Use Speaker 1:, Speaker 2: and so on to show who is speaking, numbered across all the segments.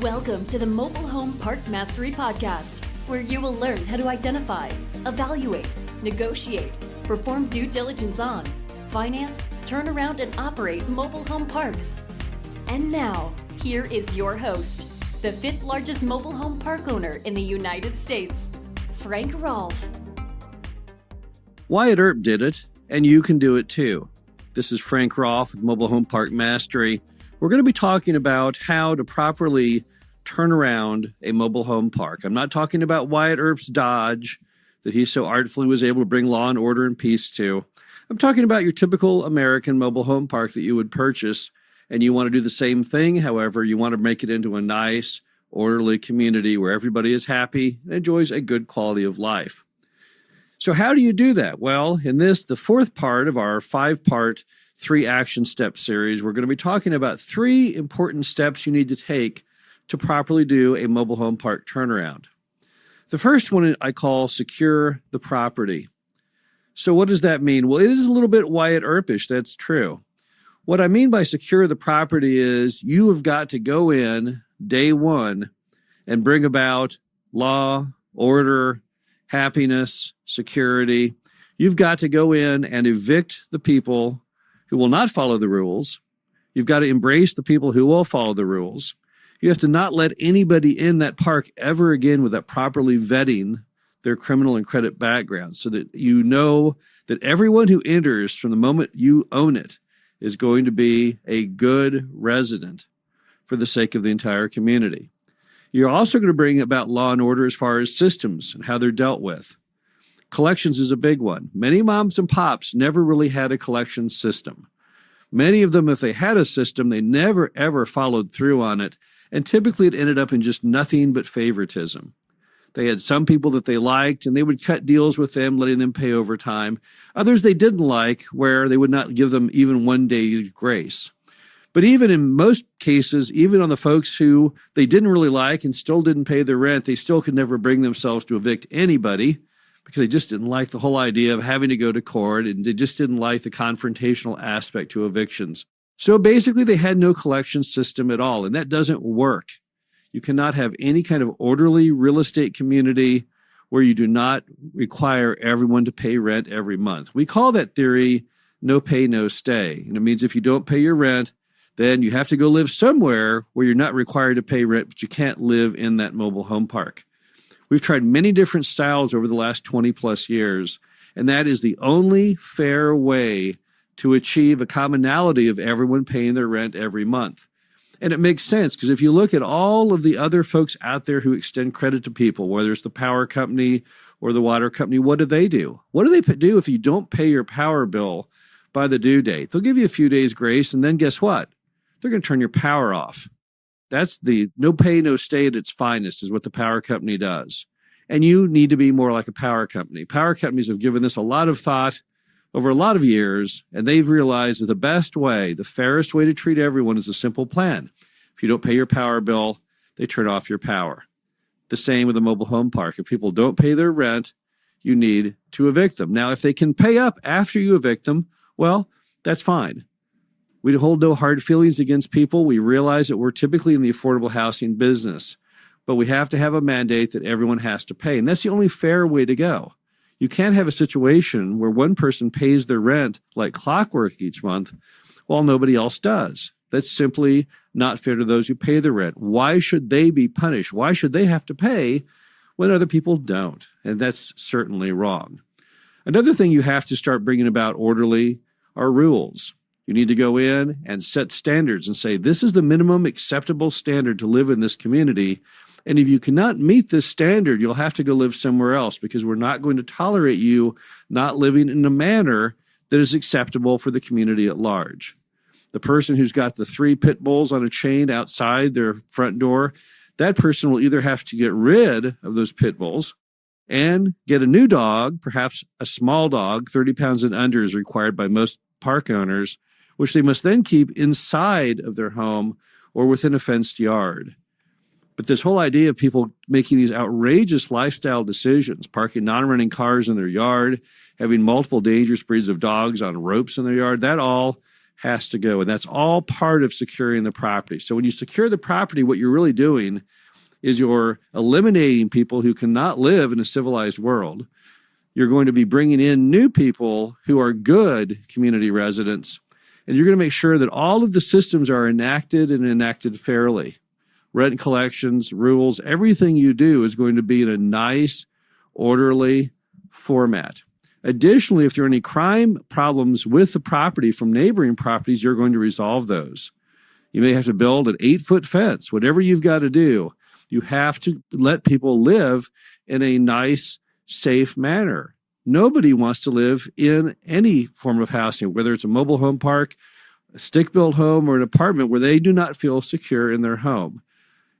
Speaker 1: Welcome to the Mobile Home Park Mastery Podcast, where you will learn how to identify, evaluate, negotiate, perform due diligence on, finance, turn around, and operate mobile home parks. And now, here is your host, the fifth largest mobile home park owner in the United States, Frank Rolfe.
Speaker 2: Wyatt Earp did it, and you can do it too. This is Frank Rolfe with Mobile Home Park Mastery. We're going to be talking about how to properly turn around a mobile home park. I'm not talking about Wyatt Earp's Dodge that he so artfully was able to bring law and order and peace to. I'm talking about your typical American mobile home park that you would purchase, and you want to do the same thing. However, you want to make it into a nice, orderly community where everybody is happy and enjoys a good quality of life. So how do you do that? Well, in this, the fourth part of our 5-part 3 action step series, we're going to be talking about 3 important steps you need to take to properly do a mobile home park turnaround. The first one I call secure the property. So what does that mean? Well, it is a little bit Wyatt Earpish, that's true. What I mean by secure the property is you have got to go in day one and bring about law, order, happiness, security. You've got to go in and evict the people who will not follow the rules. You've got to embrace the people who will follow the rules. You have to not let anybody in that park ever again without properly vetting their criminal and credit background, so that you know that everyone who enters from the moment you own it is going to be a good resident for the sake of the entire community. You're also going to bring about law and order as far as systems and how they're dealt with. Collections is a big one. Many moms and pops never really had a collection system. Many of them, if they had a system, they never, ever followed through on it. And typically it ended up in just nothing but favoritism. They had some people that they liked, and they would cut deals with them, letting them pay overtime. Others they didn't like, where they would not give them even one day's grace. But even in most cases, even on the folks who they didn't really like and still didn't pay their rent, they still could never bring themselves to evict anybody, because they just didn't like the whole idea of having to go to court, and they just didn't like the confrontational aspect to evictions. So basically, they had no collection system at all, and that doesn't work. You cannot have any kind of orderly real estate community where you do not require everyone to pay rent every month. We call that theory no pay, no stay. And it means if you don't pay your rent, then you have to go live somewhere where you're not required to pay rent, but you can't live in that mobile home park. We've tried many different styles over the last 20 plus years, and that is the only fair way to achieve a commonality of everyone paying their rent every month. And it makes sense, because if you look at all of the other folks out there who extend credit to people, whether it's the power company or the water company, what do? What do they do if you don't pay your power bill by the due date? They'll give you a few days grace, and then guess what? They're going to turn your power off. That's the no pay, no stay at its finest, is what the power company does. And you need to be more like a power company. Power companies have given this a lot of thought over a lot of years, and they've realized that the best way, the fairest way to treat everyone is a simple plan. If you don't pay your power bill, they turn off your power. The same with a mobile home park. If people don't pay their rent, you need to evict them. Now, if they can pay up after you evict them, well, that's fine. We hold no hard feelings against people. We realize that we're typically in the affordable housing business, but we have to have a mandate that everyone has to pay. And that's the only fair way to go. You can't have a situation where one person pays their rent like clockwork each month while nobody else does. That's simply not fair to those who pay the rent. Why should they be punished? Why should they have to pay when other people don't? And that's certainly wrong. Another thing you have to start bringing about orderly are rules. You need to go in and set standards and say, this is the minimum acceptable standard to live in this community. And if you cannot meet this standard, you'll have to go live somewhere else, because we're not going to tolerate you not living in a manner that is acceptable for the community at large. The person who's got the 3 pit bulls on a chain outside their front door, that person will either have to get rid of those pit bulls and get a new dog, perhaps a small dog, 30 pounds and under is required by most park owners, which they must then keep inside of their home or within a fenced yard. But this whole idea of people making these outrageous lifestyle decisions, parking non-running cars in their yard, having multiple dangerous breeds of dogs on ropes in their yard, that all has to go. And that's all part of securing the property. So when you secure the property, what you're really doing is you're eliminating people who cannot live in a civilized world. You're going to be bringing in new people who are good community residents, and you're going to make sure that all of the systems are enacted and enacted fairly. Rent collections, rules, everything you do is going to be in a nice, orderly format. Additionally, if there are any crime problems with the property from neighboring properties, you're going to resolve those. You may have to build an 8-foot fence. Whatever you've got to do, you have to let people live in a nice, safe manner. Nobody wants to live in any form of housing, whether it's a mobile home park, a stick-built home, or an apartment where they do not feel secure in their home.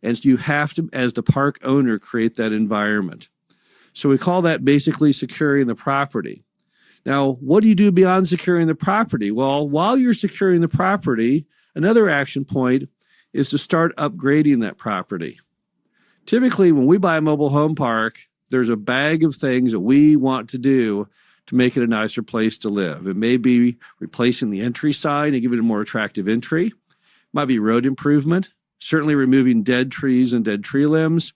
Speaker 2: And so you have to, as the park owner, create that environment. So we call that basically securing the property. Now, what do you do beyond securing the property? Well, while you're securing the property, another action point is to start upgrading that property. Typically, when we buy a mobile home park, there's a bag of things that we want to do to make it a nicer place to live. It may be replacing the entry sign and give it a more attractive entry. It might be road improvement, certainly removing dead trees and dead tree limbs,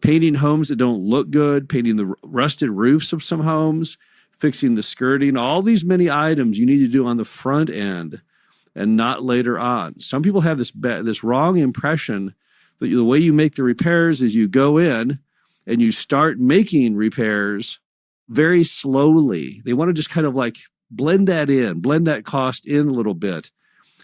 Speaker 2: painting homes that don't look good, painting the rusted roofs of some homes, fixing the skirting, all these many items you need to do on the front end and not later on. Some people have this wrong impression that the way you make the repairs is you go in and you start making repairs very slowly. They want to just kind of like blend that cost in a little bit.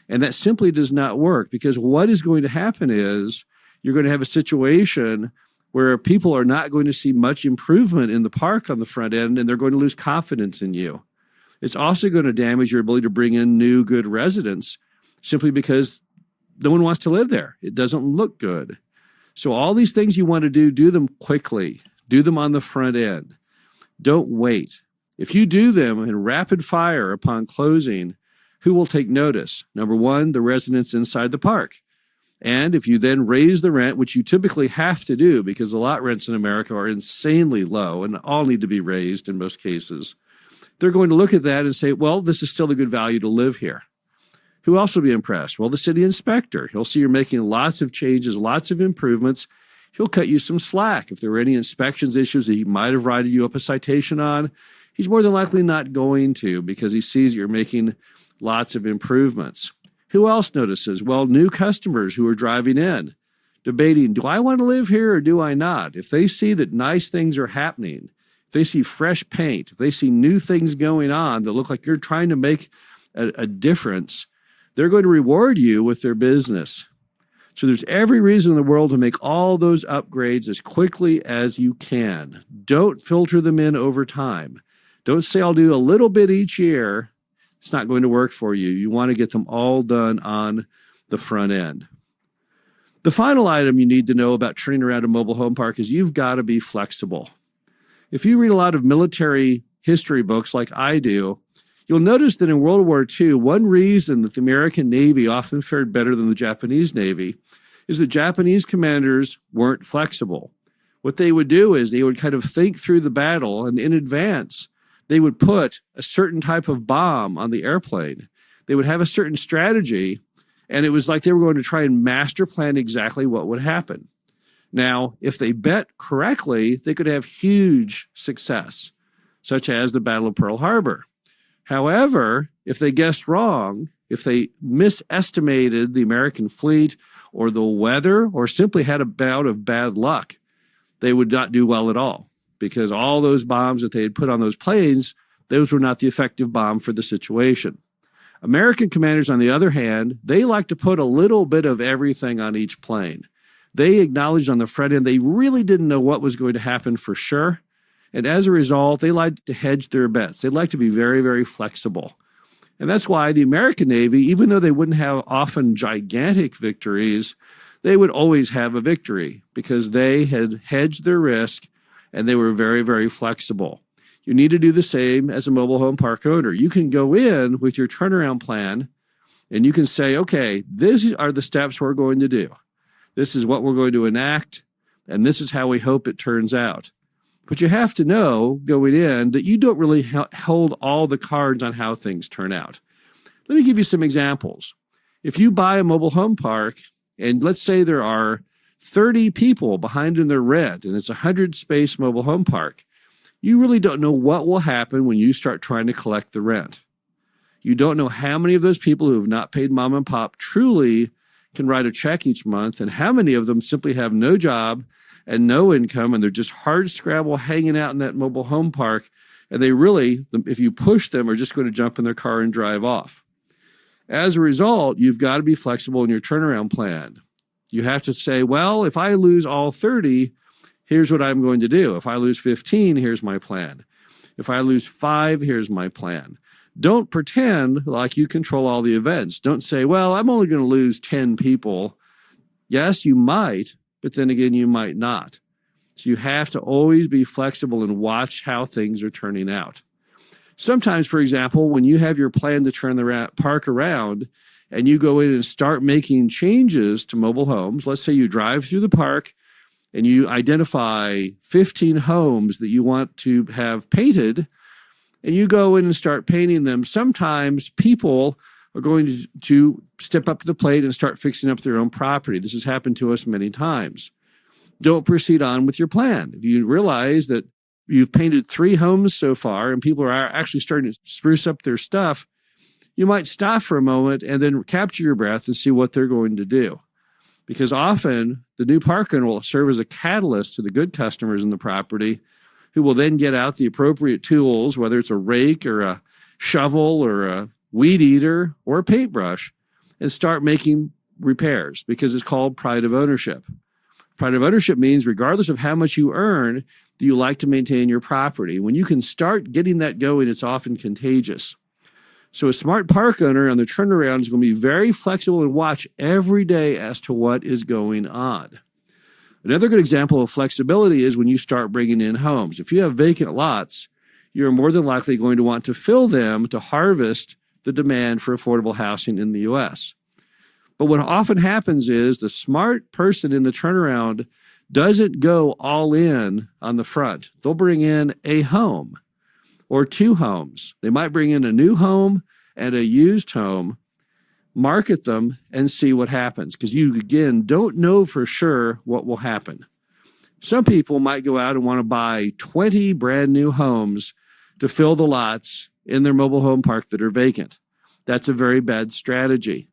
Speaker 2: And that simply does not work, because what is going to happen is you're going to have a situation where people are not going to see much improvement in the park on the front end, and they're going to lose confidence in you. It's also going to damage your ability to bring in new good residents simply because no one wants to live there. It doesn't look good. So all these things you want to do them quickly. Do them on the front end. Don't wait. If you do them in rapid fire upon closing, who will take notice? Number one, the residents inside the park. And if you then raise the rent, which you typically have to do because the lot rents in America are insanely low and all need to be raised in most cases, they're going to look at that and say, well, this is still a good value to live here. Who else will be impressed? Well, the city inspector. He'll see you're making lots of changes, lots of improvements. He'll cut you some slack. If there were any inspections issues that he might have written you up a citation on, he's more than likely not going to, because he sees you're making lots of improvements. Who else notices? Well, new customers who are driving in, debating, do I want to live here or do I not? If they see that nice things are happening, if they see fresh paint, if they see new things going on that look like you're trying to make a difference, they're going to reward you with their business. So there's every reason in the world to make all those upgrades as quickly as you can. Don't filter them in over time. Don't say, I'll do a little bit each year. It's not going to work for you. You want to get them all done on the front end. The final item you need to know about turning around a mobile home park is you've got to be flexible. If you read a lot of military history books like I do, you'll notice that in World War II, one reason that the American Navy often fared better than the Japanese Navy is that Japanese commanders weren't flexible. What they would do is they would kind of think through the battle, and in advance, they would put a certain type of bomb on the airplane. They would have a certain strategy, and it was like they were going to try and master plan exactly what would happen. Now, if they bet correctly, they could have huge success, such as the Battle of Pearl Harbor. However, if they guessed wrong, if they misestimated the American fleet or the weather, or simply had a bout of bad luck, they would not do well at all, because all those bombs that they had put on those planes, those were not the effective bomb for the situation. American commanders, on the other hand, they like to put a little bit of everything on each plane. They acknowledged on the front end they really didn't know what was going to happen for sure. And as a result, they like to hedge their bets. They like to be very, very flexible. And that's why the American Navy, even though they wouldn't have often gigantic victories, they would always have a victory because they had hedged their risk and they were very, very flexible. You need to do the same as a mobile home park owner. You can go in with your turnaround plan and you can say, okay, these are the steps we're going to do. This is what we're going to enact, and this is how we hope it turns out. But you have to know going in that you don't really hold all the cards on how things turn out. Let me give you some examples. If you buy a mobile home park, and let's say there are 30 people behind in their rent, and it's a 100-space mobile home park, you really don't know what will happen when you start trying to collect the rent. You don't know how many of those people who have not paid mom and pop truly can write a check each month, and how many of them simply have no job and no income, and they're just hard scrabble hanging out in that mobile home park, and they really, if you push them, are just going to jump in their car and drive off. As a result, you've got to be flexible in your turnaround plan. You have to say, well, if I lose all 30, here's what I'm going to do. If I lose 15, here's my plan. If I lose 5, here's my plan. Don't pretend like you control all the events. Don't say, well, I'm only going to lose 10 people. Yes, you might, but then again, you might not. So you have to always be flexible and watch how things are turning out. Sometimes, for example, when you have your plan to turn the park around and you go in and start making changes to mobile homes, let's say you drive through the park and you identify 15 homes that you want to have painted, and you go in and start painting them, sometimes people are going to step up to the plate and start fixing up their own property. This has happened to us many times. Don't proceed on with your plan. If you realize that you've painted 3 homes so far and people are actually starting to spruce up their stuff, you might stop for a moment and then capture your breath and see what they're going to do. Because often the new park owner will serve as a catalyst to the good customers in the property who will then get out the appropriate tools, whether it's a rake or a shovel or a weed eater or a paintbrush, and start making repairs, because it's called pride of ownership. Pride of ownership means regardless of how much you earn, that you like to maintain your property. When you can start getting that going, it's often contagious. So a smart park owner on the turnaround is going to be very flexible and watch every day as to what is going on. Another good example of flexibility is when you start bringing in homes. If you have vacant lots, you're more than likely going to want to fill them to harvest the demand for affordable housing in the U.S. But what often happens is the smart person in the turnaround doesn't go all in on the front. They'll bring in a home or 2 homes. They might bring in a new home and a used home, market them, and see what happens, because you, again, don't know for sure what will happen. Some people might go out and want to buy 20 brand new homes to fill the lots in their mobile home park that are vacant. That's a very bad strategy,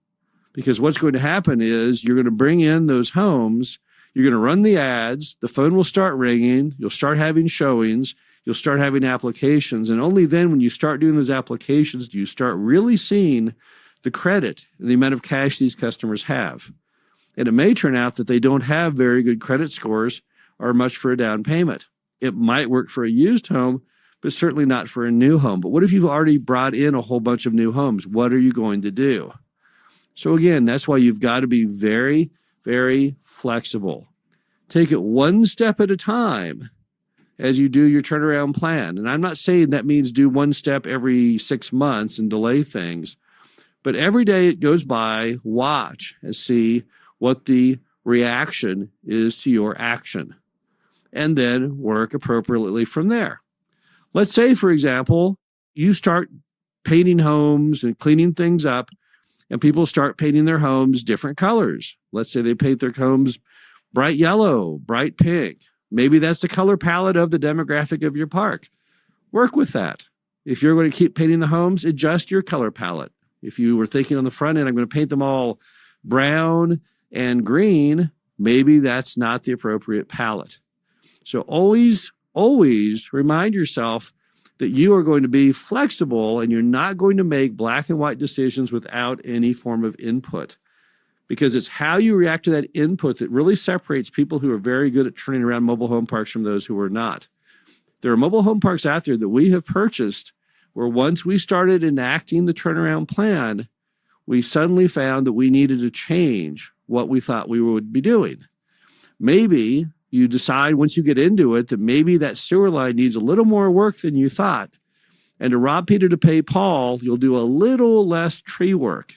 Speaker 2: because what's going to happen is you're going to bring in those homes, you're going to run the ads, the phone will start ringing, you'll start having showings, you'll start having applications, and only then when you start doing those applications do you start really seeing the credit and the amount of cash these customers have. And it may turn out that they don't have very good credit scores or much for a down payment. It might work for a used home, but certainly not for a new home. But what if you've already brought in a whole bunch of new homes? What are you going to do? So again, that's why you've got to be very, very flexible. Take it one step at a time as you do your turnaround plan. And I'm not saying that means do one step every 6 months and delay things. But every day it goes by, watch and see what the reaction is to your action, and then work appropriately from there. Let's say, for example, you start painting homes and cleaning things up, and people start painting their homes different colors. Let's say they paint their homes bright yellow, bright pink. Maybe that's the color palette of the demographic of your park. Work with that. If you're going to keep painting the homes, adjust your color palette. If you were thinking on the front end, I'm going to paint them all brown and green, maybe that's not the appropriate palette. So always remind yourself that you are going to be flexible and you're not going to make black and white decisions without any form of input, because it's how you react to that input that really separates people who are very good at turning around mobile home parks from those who are not. There are mobile home parks out there that we have purchased where once we started enacting the turnaround plan, we suddenly found that we needed to change what we thought we would be doing. Maybe you decide once you get into it that maybe that sewer line needs a little more work than you thought. And to rob Peter to pay Paul, you'll do a little less tree work.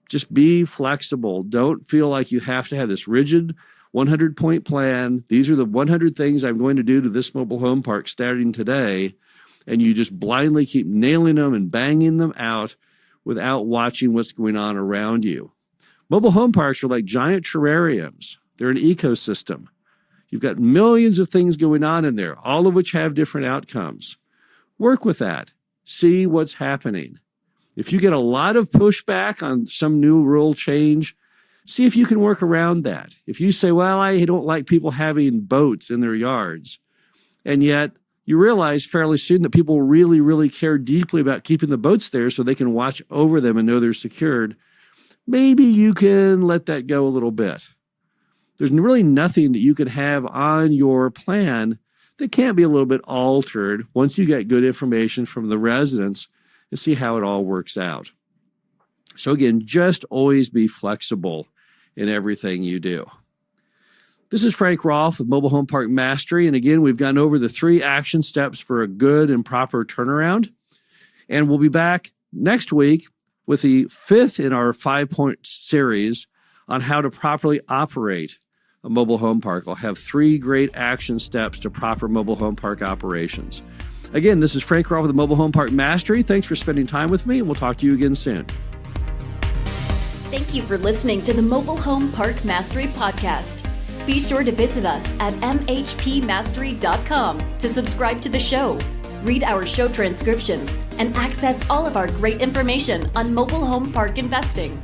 Speaker 2: Just be flexible. Don't feel like you have to have this rigid 100-point plan. These are the 100 things I'm going to do to this mobile home park starting today. And you just blindly keep nailing them and banging them out without watching what's going on around you. Mobile home parks are like giant terrariums. They're an ecosystem. You've got millions of things going on in there, all of which have different outcomes. Work with that. See what's happening. If you get a lot of pushback on some new rule change, see if you can work around that. If you say, well, I don't like people having boats in their yards, and yet you realize fairly soon that people really, really care deeply about keeping the boats there so they can watch over them and know they're secured, maybe you can let that go a little bit. There's really nothing that you could have on your plan that can't be a little bit altered once you get good information from the residents and see how it all works out. So again, just always be flexible in everything you do. This is Frank Rolfe with Mobile Home Park Mastery. And again, we've gone over the 3 action steps for a good and proper turnaround. And we'll be back next week with the 5th in our 5-point series on how to properly operate a mobile home park. I'll have 3 great action steps to proper mobile home park operations. Again, this is Frank Rolfe with Mobile Home Park Mastery. Thanks for spending time with me, and we'll talk to you again soon.
Speaker 1: Thank you for listening to the Mobile Home Park Mastery Podcast. Be sure to visit us at mhpmastery.com to subscribe to the show, read our show transcriptions, and access all of our great information on mobile home park investing.